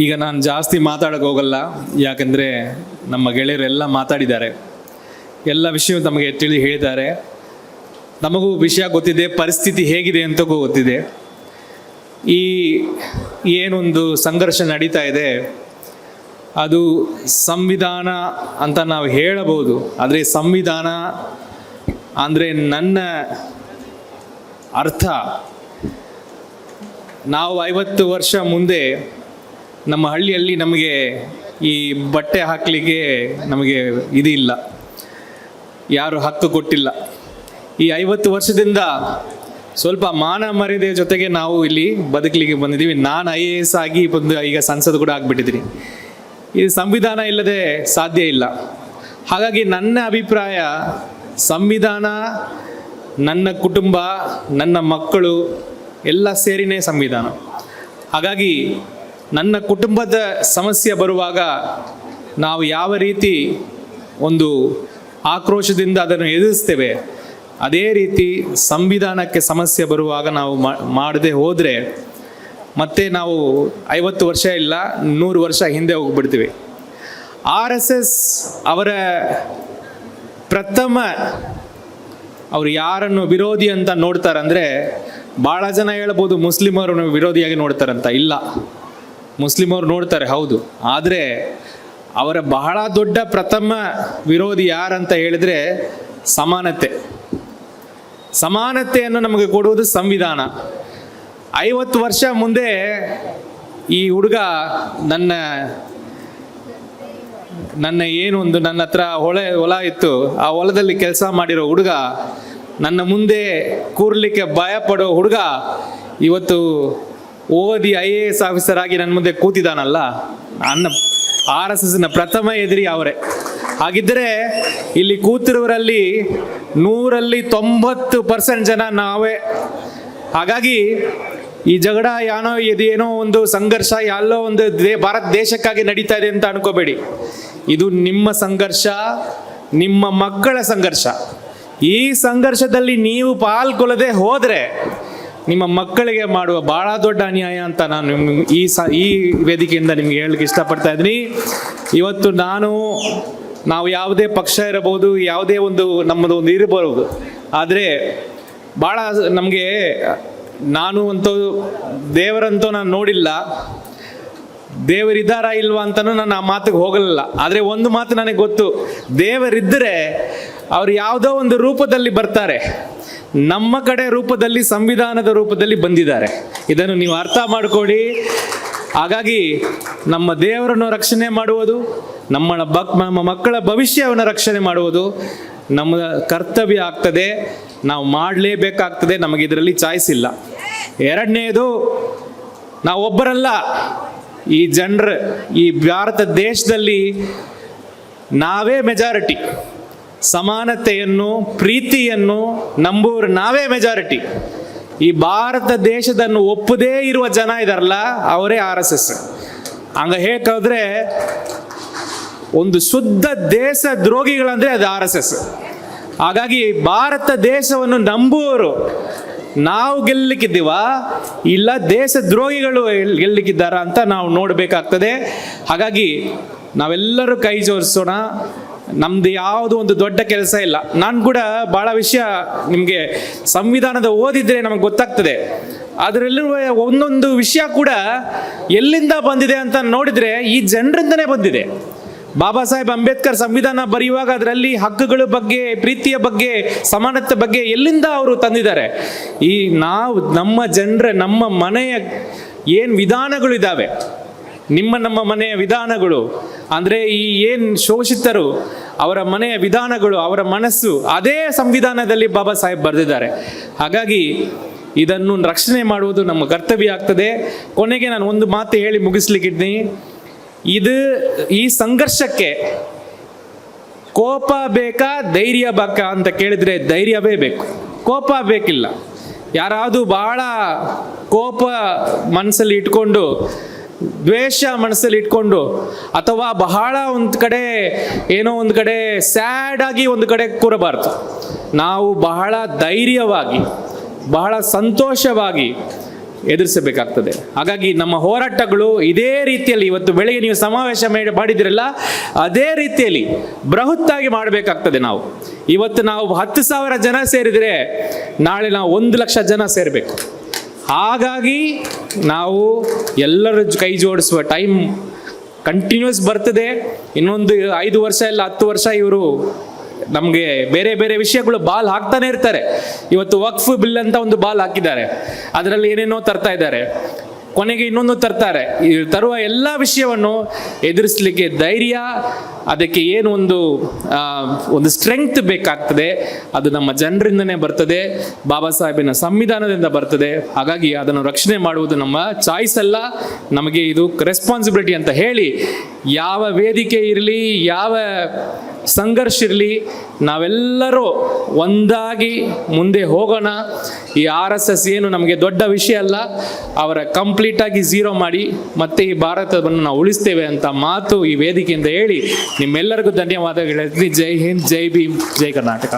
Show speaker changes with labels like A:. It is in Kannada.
A: ಈಗ ನಾನು ಜಾಸ್ತಿ ಮಾತಾಡೋಕೆ ಹೋಗಲ್ಲ, ಯಾಕಂದರೆ ನಮ್ಮ ಗೆಳೆಯರೆಲ್ಲ ಮಾತಾಡಿದ್ದಾರೆ, ಎಲ್ಲ ವಿಷಯ ತಮಗೆ ತಿಳಿ ಹೇಳಿದ್ದಾರೆ. ನಮಗೂ ವಿಷಯ ಗೊತ್ತಿದೆ, ಪರಿಸ್ಥಿತಿ ಹೇಗಿದೆ ಅಂತ ಗೊತ್ತಿದೆ. ಈ ಏನೊಂದು ಸಂಘರ್ಷ ನಡೀತಾ ಇದೆ ಅದು ಸಂವಿಧಾನ ಅಂತ ನಾವು ಹೇಳಬಹುದು, ಆದರೆ ಸಂವಿಧಾನ ಅಂದರೆ ನನ್ನ ಅರ್ಥ, ನಾವು 50 ವರ್ಷ ಮುಂದೆ ನಮ್ಮ ಹಳ್ಳಿಯಲ್ಲಿ ನಮಗೆ ಈ ಬಟ್ಟೆ ಹಾಕಲಿಕ್ಕೆ ನಮಗೆ ಇದಿಲ್ಲ, ಯಾರು ಹಕ್ಕು ಕೊಟ್ಟಿಲ್ಲ. ಈ 50 ವರ್ಷದಿಂದ ಸ್ವಲ್ಪ ಮಾನ ಮರ್ಯಾದೆ ಜೊತೆಗೆ ನಾವು ಇಲ್ಲಿ ಬದುಕಲಿಕ್ಕೆ ಬಂದಿದ್ದೀವಿ. ನಾನು IAS ಆಗಿ ಬಂದು ಈಗ ಸಂಸದ ಕೂಡ ಆಗಿಬಿಟ್ಟಿದ್ದೀನಿ. ಇದು ಸಂವಿಧಾನ ಇಲ್ಲದೆ ಸಾಧ್ಯ ಇಲ್ಲ. ಹಾಗಾಗಿ ನನ್ನ ಅಭಿಪ್ರಾಯ, ಸಂವಿಧಾನ ನನ್ನ ಕುಟುಂಬ, ನನ್ನ ಮಕ್ಕಳು ಎಲ್ಲ ಸೇರಿನೇ ಸಂವಿಧಾನ. ಹಾಗಾಗಿ ನನ್ನ ಕುಟುಂಬದ ಸಮಸ್ಯೆ ಬರುವಾಗ ನಾವು ಯಾವ ರೀತಿ ಒಂದು ಆಕ್ರೋಶದಿಂದ ಅದನ್ನು ಎದುರಿಸ್ತೇವೆ, ಅದೇ ರೀತಿ ಸಂವಿಧಾನಕ್ಕೆ ಸಮಸ್ಯೆ ಬರುವಾಗ ನಾವು ಮಾಡದೆ ಹೋದರೆ ಮತ್ತೆ ನಾವು 50 ವರ್ಷ ಇಲ್ಲ 100 ವರ್ಷ ಹಿಂದೆ ಹೋಗ್ಬಿಡ್ತೀವಿ. RSS ಅವರ ಪ್ರಥಮ ಅವರು ಯಾರನ್ನು ವಿರೋಧಿ ಅಂತ ನೋಡ್ತಾರಂದರೆ, ಭಾಳ ಜನ ಹೇಳ್ಬೋದು ಮುಸ್ಲಿಮರನ್ನು ವಿರೋಧಿಯಾಗಿ ನೋಡ್ತಾರಂತ. ಇಲ್ಲ, ಮುಸ್ಲಿಮರು ನೋಡ್ತಾರೆ ಹೌದು, ಆದರೆ ಅವರ ಬಹಳ ದೊಡ್ಡ ಪ್ರಥಮ ವಿರೋಧಿ ಯಾರಂತ ಹೇಳಿದರೆ ಸಮಾನತೆಯನ್ನು ನಮಗೆ ಕೊಡುವುದು ಸಂವಿಧಾನ. 50 ವರ್ಷ ಮುಂದೆ ಈ ಹುಡುಗ ನನ್ನ ಏನೊಂದು ನನ್ನ ಹತ್ರ ಹೊಲ ಇತ್ತು, ಆ ಹೊಲದಲ್ಲಿ ಕೆಲಸ ಮಾಡಿರೋ ಹುಡುಗ, ನನ್ನ ಮುಂದೆ ಕೂರ್ಲಿಕ್ಕೆ ಭಯ ಪಡೋ ಹುಡುಗ ಇವತ್ತು ಓದಿ IAS ಆಫೀಸರ್ ಆಗಿ ನನ್ನ ಮುಂದೆ ಕೂತಿದ್ದಾನಲ್ಲ, RSSನ ಪ್ರಥಮ ಎದುರಿ ಅವರೇ. ಹಾಗಿದ್ದರೆ ಇಲ್ಲಿ ಕೂತಿರುವರಲ್ಲಿ 100ರಲ್ಲಿ 90% ಜನ ನಾವೇ. ಹಾಗಾಗಿ ಈ ಜಗಳ ಇದೇನೋ ಒಂದು ಸಂಘರ್ಷ ಎಲ್ಲೋ ಒಂದು ಭಾರತ ದೇಶಕ್ಕಾಗಿ ನಡೀತಾ ಇದೆ ಅಂತ ಅನ್ಕೋಬೇಡಿ. ಇದು ನಿಮ್ಮ ಸಂಘರ್ಷ, ನಿಮ್ಮ ಮಕ್ಕಳ ಸಂಘರ್ಷ. ಈ ಸಂಘರ್ಷದಲ್ಲಿ ನೀವು ಪಾಲ್ಗೊಳ್ಳದೆ ಹೋದರೆ ನಿಮ್ಮ ಮಕ್ಕಳಿಗೆ ಮಾಡುವ ಬಹಳ ದೊಡ್ಡ ಅನ್ಯಾಯ ಅಂತ ನಾನು ಈ ವೇದಿಕೆಯಿಂದ ನಿಮ್ಗೆ ಹೇಳಲಿಕ್ಕೆ ಇಷ್ಟಪಡ್ತಾ ಇದ್ದೀನಿ. ಇವತ್ತು ನಾವು ಯಾವುದೇ ಪಕ್ಷ ಇರಬಹುದು, ಯಾವುದೇ ಒಂದು ನಮ್ಮದು ಒಂದು ಇರಬಹುದು, ಆದರೆ ಭಾಳ ನಮಗೆ ದೇವರಂತೂ ನಾನು ನೋಡಿಲ್ಲ, ದೇವರಿದ್ದಾರಾ ಇಲ್ವಾ ಅಂತಲೂ ನಾನು ಆ ಮಾತಿಗೆ ಹೋಗಲಿಲ್ಲ. ಆದರೆ ಒಂದು ಮಾತು ನನಗೆ ಗೊತ್ತು, ದೇವರಿದ್ದರೆ ಅವರು ಯಾವುದೋ ಒಂದು ರೂಪದಲ್ಲಿ ಬರ್ತಾರೆ. ನಮ್ಮ ಕಡೆ ರೂಪದಲ್ಲಿ, ಸಂವಿಧಾನದ ರೂಪದಲ್ಲಿ ಬಂದಿದ್ದಾರೆ. ಇದನ್ನು ನೀವು ಅರ್ಥ ಮಾಡಿಕೊಳ್ಳಿ. ಹಾಗಾಗಿ ನಮ್ಮ ದೇವರನ್ನು ರಕ್ಷಣೆ ಮಾಡುವುದು, ನಮ್ಮ ಮಕ್ಕಳ ಭವಿಷ್ಯವನ್ನು ರಕ್ಷಣೆ ಮಾಡುವುದು ನಮ್ಮ ಕರ್ತವ್ಯ ಆಗ್ತದೆ, ನಾವು ಮಾಡಲೇಬೇಕಾಗ್ತದೆ. ನಮಗೆ ಇದರಲ್ಲಿ ಚಾಯ್ಸ್ ಇಲ್ಲ. ಎರಡನೇದು, ನಾವೊಬ್ಬರಲ್ಲ, ಈ ಜನರು, ಈ ಭಾರತ ದೇಶದಲ್ಲಿ ನಾವೇ ಮೆಜಾರಿಟಿ. ಸಮಾನತೆಯನ್ನು, ಪ್ರೀತಿಯನ್ನು ನಂಬುವರು ನಾವೇ ಮೆಜಾರಿಟಿ. ಈ ಭಾರತ ದೇಶದನ್ನು ಒಪ್ಪದೇ ಇರುವ ಜನ ಇದಾರಲ್ಲ, ಅವರೇ RSS. ಹಂಗ ಹೇಳೋದ್ರೆ ಒಂದು ಶುದ್ಧ ದೇಶ ದ್ರೋಹಿಗಳಂದ್ರೆ ಅದು RSS. ಹಾಗಾಗಿ ಭಾರತ ದೇಶವನ್ನು ನಂಬುವವರು ನಾವು ಗೆಲ್ಲಲಿಕ್ಕಿದ್ದೀವ, ಇಲ್ಲ ದೇಶ ದ್ರೋಹಿಗಳು ಗೆಲ್ಲಲಿಕ್ಕಿದ್ದಾರ ಅಂತ ನಾವು ನೋಡಬೇಕಾಗ್ತದೆ. ಹಾಗಾಗಿ ನಾವೆಲ್ಲರೂ ಕೈ ಜೋಡಿಸೋಣ. ನಮ್ದು ಯಾವುದು ಒಂದು ದೊಡ್ಡ ಕೆಲಸ ಇಲ್ಲ. ನಾನು ಕೂಡ ಭಾಳ ವಿಷಯ ನಿಮಗೆ ಸಂವಿಧಾನದ ಓದಿದ್ರೆ ನಮಗೆ ಗೊತ್ತಾಗ್ತದೆ. ಅದರಲ್ಲಿರುವ ಒಂದೊಂದು ವಿಷಯ ಕೂಡ ಎಲ್ಲಿಂದ ಬಂದಿದೆ ಅಂತ ನೋಡಿದರೆ ಈ ಜನರಿಂದನೇ ಬಂದಿದೆ. ಬಾಬಾ ಸಾಹೇಬ್ ಅಂಬೇಡ್ಕರ್ ಸಂವಿಧಾನ ಬರೆಯುವಾಗ ಅದರಲ್ಲಿ ಹಕ್ಕುಗಳ ಬಗ್ಗೆ, ಪ್ರೀತಿಯ ಬಗ್ಗೆ, ಸಮಾನತೆ ಬಗ್ಗೆ ಎಲ್ಲಿಂದ ಅವರು ತಂದಿದ್ದಾರೆ. ಈ ನಮ್ಮ ಜನರ, ನಮ್ಮ ಮನೆಯ ಏನು ವಿಧಾನಗಳಿದ್ದಾವೆ, ನಮ್ಮ ಮನೆಯ ವಿಧಾನಗಳು ಅಂದರೆ ಈ ಏನು ಶೋಷಿತರು ಅವರ ಮನೆಯ ವಿಧಾನಗಳು, ಅವರ ಮನಸ್ಸು, ಅದೇ ಸಂವಿಧಾನದಲ್ಲಿ ಬಾಬಾ ಸಾಹೇಬ್ ಬರೆದಿದ್ದಾರೆ. ಹಾಗಾಗಿ ಇದನ್ನು ರಕ್ಷಣೆ ಮಾಡುವುದು ನಮ್ಮ ಕರ್ತವ್ಯ ಆಗ್ತದೆ. ಕೊನೆಗೆ ನಾನು ಒಂದು ಮಾತು ಹೇಳಿ ಮುಗಿಸ್ಲಿಕ್ಕಿದ್ದೀನಿ. ಈ ಸಂಘರ್ಷಕ್ಕೆ ಕೋಪ ಬೇಕಾ, ಧೈರ್ಯ ಬೇಕಾ ಅಂತ ಕೇಳಿದ್ರೆ ಧೈರ್ಯವೇ ಬೇಕು, ಕೋಪ ಬೇಕಿಲ್ಲ. ಯಾರಾದರೂ ಬಹಳ ಕೋಪ ಮನಸ್ಸಲ್ಲಿ ಇಟ್ಕೊಂಡು, ದ್ವೇಷ ಮನಸ್ಸಲ್ಲಿ ಇಟ್ಕೊಂಡು, ಅಥವಾ ಬಹಳ ಒಂದು ಕಡೆ ಸ್ಯಾಡ್ ಆಗಿ ಒಂದು ಕಡೆ ಕೂರಬಾರ್ದು. ನಾವು ಬಹಳ ಧೈರ್ಯವಾಗಿ, ಬಹಳ ಸಂತೋಷವಾಗಿ ಎದುರಿಸಬೇಕಾಗ್ತದೆ. ಹಾಗಾಗಿ ನಮ್ಮ ಹೋರಾಟಗಳು ಇದೇ ರೀತಿಯಲ್ಲಿ, ಇವತ್ತು ಬೆಳಿಗ್ಗೆ ನೀವು ಸಮಾವೇಶ ಮಾಡಿದಿರಲ್ಲ, ಅದೇ ರೀತಿಯಲ್ಲಿ ಬೃಹತ್ತಾಗಿ ಮಾಡಬೇಕಾಗ್ತದೆ. ಇವತ್ತು ನಾವು 10,000 ಜನ ಸೇರಿದರೆ ನಾಳೆ ನಾವು 1,00,000 ಜನ ಸೇರಬೇಕು. ಹಾಗಾಗಿ ನಾವು ಎಲ್ಲರ ಕೈ ಜೋಡಿಸುವ ಟೈಮ್ ಕಂಟಿನ್ಯೂಸ್ ಬರ್ತದೆ. ಇನ್ನೊಂದು 5 ವರ್ಷ ಇಲ್ಲ 10 ವರ್ಷ ಇವರು ನಮಗೆ ಬೇರೆ ಬೇರೆ ವಿಷಯಗಳು ಬಾಲ್ ಹಾಕ್ತಾನೆ ಇರ್ತಾರೆ. ಇವತ್ತು ವಕ್ಫ್ ಬಿಲ್ ಅಂತ ಒಂದು ಬಾಲ್ ಹಾಕಿದ್ದಾರೆ, ಅದರಲ್ಲಿ ಏನೇನೋ ತರ್ತಾ ಇದ್ದಾರೆ, ಕೊನೆಗೆ ಇನ್ನೊಂದು ತರ್ತಾರೆ. ಈ ತರುವ ಎಲ್ಲ ವಿಷಯವನ್ನು ಎದುರಿಸಲಿಕ್ಕೆ ಧೈರ್ಯ, ಅದಕ್ಕೆ ಏನು ಒಂದು ಸ್ಟ್ರೆಂಗ್ತ್ ಬೇಕಾಗ್ತದೆ, ಅದು ನಮ್ಮ ಜನರಿಂದನೇ ಬರ್ತದೆ, ಬಾಬಾ ಸಾಹೇಬಿನ ಸಂವಿಧಾನದಿಂದ ಬರ್ತದೆ. ಹಾಗಾಗಿ ಅದನ್ನು ರಕ್ಷಣೆ ಮಾಡುವುದು ನಮ್ಮ ಚಾಯ್ಸ್ ಅಲ್ಲ, ನಮಗೆ ಇದು ರೆಸ್ಪಾನ್ಸಿಬಿಲಿಟಿ ಅಂತ ಹೇಳಿ, ಯಾವ ವೇದಿಕೆ ಇರಲಿ, ಯಾವ ಸಂಘರ್ಷ ಇರಲಿ, ನಾವೆಲ್ಲರೂ ಒಂದಾಗಿ ಮುಂದೆ ಹೋಗೋಣ. ಈ RSS ಏನು ನಮಗೆ ದೊಡ್ಡ ವಿಷಯ ಅಲ್ಲ, ಅವರ ಕಂಪ್ಲೀಟಾಗಿ ಝೀರೋ ಮಾಡಿ ಮತ್ತೆ ಈ ಭಾರತವನ್ನು ನಾವು ಉಳಿಸ್ತೇವೆ ಅಂತ ಮಾತು ಈ ವೇದಿಕೆಯಿಂದ ಹೇಳಿ ನಿಮ್ಮೆಲ್ಲರಿಗೂ ಧನ್ಯವಾದಗಳು. ಜೈ ಹಿಂದ್, ಜೈ ಭೀಮ್, ಜೈ ಕರ್ನಾಟಕ.